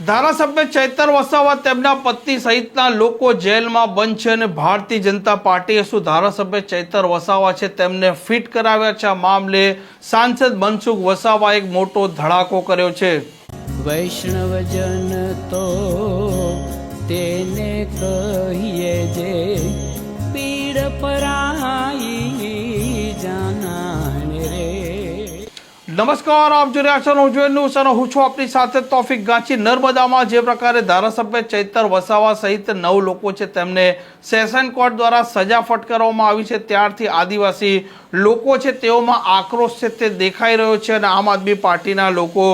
ધારાસભ્ય ચૈતર વસાવા તેમના પત્ની સહિતના લોકો જેલમાં બંધ છે અને ભારતીય જનતા પાર્ટીએ શું ધારાસભ્ય ચૈતર વસાવા છે તેમને ફિટ કરાવ્યા છે? આ મામલે સાંસદ મનસુખ વસાવાએ એક મોટો ધડાકો કર્યો છે। વૈષ્ણવજન તો તેને કહીએ જે પીડ પરાઈ જાનાને રે। નમસ્કાર, આપ જોઈ રહ્યા છો નવજીવન ન્યૂઝ અને હું છું આપની સાથે તોફિક ગાંચી। નર્મદામાં જે પ્રકારે ધારાસભ્ય ચૈતર વસાવા સહિત 9 લોકો છે તેમને સેશન કોર્ટ દ્વારા સજા ફટકારવામાં આવી છે, ત્યારથી આદિવાસી લોકો છે તેઓમાં આક્રોશ છે તે દેખાઈ રહ્યો છે અને આમ આદમી પાર્ટીના લોકો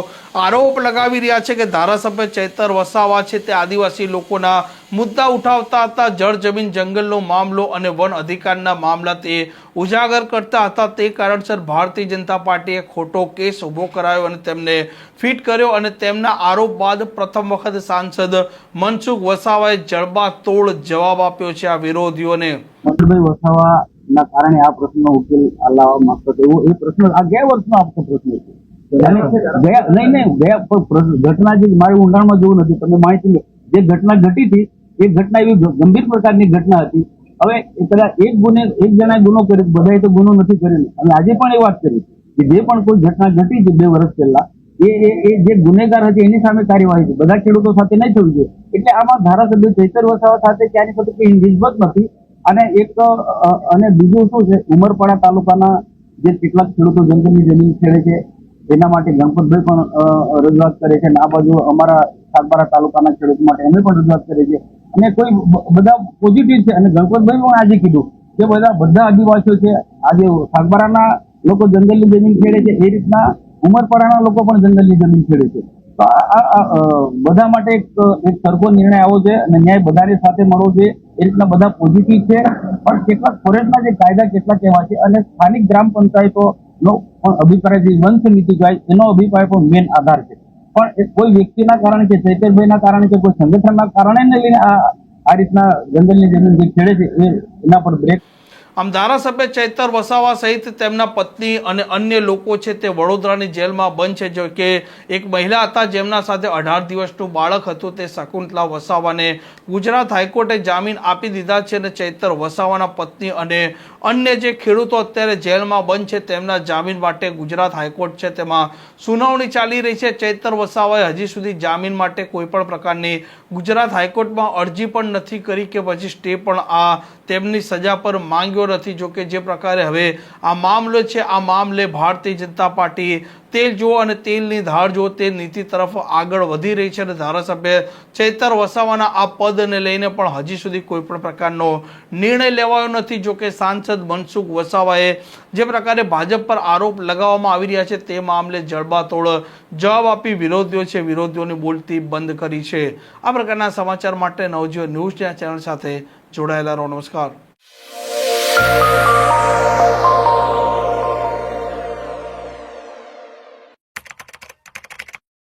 આરોપ લગાવી રહ્યા છે કે ધારાસભ્ય ચૈતર વસાવા છે તે આદિવાસી લોકોના મુદ્દા ઉઠાવતા હતા, જળ જમીન જંગલનો મામલો અને વન અધિકારના મામલા તે ઉજાગર કરતા હતા। તે કારણસર ભારતીય જનતા પાર્ટીએ ખોટો કેસ ઊભો કરાયો અને તેમને ફિટ કર્યો અને તેમના આરોપ બાદ પ્રથમ વખત સાંસદ મનસુખ વસાવાએ જડબાતોડ જવાબ આપ્યો છે આ વિરોધીઓને। મનસુખભાઈ વસાવાના કારણે આ પ્રશ્નનો ઉકેલ લાવવા માંગતો હતો, એ પ્રશ્ન આ ગયા વર્ષનો આપતો પ્રશ્ન છે। ઘટના જે મારી ઊંડાણમાં જોવું નથી, તમને માહિતી જે ઘટના ઘટી હતી એ ઘટના એવી ગંભીર પ્રકારની ઘટના હતી। હવે કદાચ એક જણાએ ગુનો કર્યો, બધાએ તો ગુનો નથી કર્યો અને આજે પણ એ વાત કરી કે જે પણ કોઈ ઘટના ઘટી છે 2 વર્ષ પહેલા એ જે ગુનેગાર હતી એની સામે કાર્યવાહી છે, બધા ખેડૂતો સાથે નહીં થવી જોઈએ। એટલે આમાં ધારાસભ્ય ચૈતર વસાવા સાથે ત્યાંની સાથે કોઈ નિસ્બત નથી। અને બીજું શું છે, ઉમરપાડા તાલુકાના જે કેટલાક ખેડૂતો જંગલની જમીન ખેડે છે એના માટે ગણપતભાઈ પણ રજૂઆત કરે છે અને આ બાજુ અમારા સાગબારા તાલુકાના ખેડૂતો માટે અમે પણ રજૂઆત કરીએ છીએ અને કોઈ બધા પોઝિટિવ છે। અને ગણપતભાઈ પણ આજે કીધું કે બધા આદિવાસીઓ છે, આજે સાગબારાના લોકો જંગલની જમીન ખેડે છે, એ રીતના ઉમરપાડાના લોકો પણ જંગલની જમીન ખેડે છે। તો બધા માટે એક સરખો નિર્ણય આવો છે અને ન્યાય બધાની સાથે મળવો જોઈએ, એ રીતના બધા પોઝિટિવ છે। પણ કેટલાક ફોરેસ્ટના જે કાયદા કેટલાક એવા છે અને સ્થાનિક ગ્રામ પંચાયતોનો પણ અભિપ્રાય જે વન સમિતિ કહેવાય એનો અભિપ્રાય પણ મેન આધાર છે। પણ કોઈ વ્યક્તિના કારણે કે ચૈતરભાઈના કારણે કે કોઈ સંગઠનના કારણે લઈને આ રીતના જંગલની જમીન જે ખેડે છે એના પર બ્રેક। આમ ધારાસભ્ય ચૈતર વસાવા સહિત તેમના પત્ની અને અન્ય લોકો છે તે વડોદરાની જેલમાં બંધ છે। જો કે એક મહિલા હતા જેમના સાથે 18 દિવસનું બાળક હતું, તે શકુંતલા વસાવાને ગુજરાત હાઈકોર્ટે જામીન આપી દીધા છે અને ચૈતર વસાવાના પત્ની અને અન્ય જે ખેડૂતો અત્યારે જેલમાં બંધ છે તેમના જામીન માટે ગુજરાત હાઈકોર્ટ છે તેમાં સુનાવણી ચાલી રહી છે। ચૈતર વસાવાએ હજી સુધી જામીન માટે કોઈ પણ પ્રકારની ગુજરાત હાઈકોર્ટમાં અરજી પણ નથી કરી કે પછી સ્ટે પણ આ તેમની સજા પર માંગ્યો નથી। જો કે જે પ્રકારે હવે આ મામલો છે, આ મામલે ભારતીય જનતા પાર્ટી તેલ જુઓ અને તેલની ધાર જુઓ તે નીતિ તરફ આગળ વધી રહી છે અને ધારાસભ્ય ચૈતર વસાવાના આ પદને લઈને પણ હજી સુધી કોઈ પણ પ્રકારનો નિર્ણય લેવાયો નથી। જો કે સાંસદ મનસુખ વસાવાએ જે પ્રકારે ભાજપ પર આરોપ લગાવવામાં આવી રહ્યા છે તે મામલે જડબાતોડ જવાબ આપી વિરોધીઓની બોલતી બંધ કરી છે। આ પ્રકારના સમાચાર માટે નવજીવન ન્યૂઝ ચેનલ સાથે જોડાયેલા રહો। નમસ્કાર।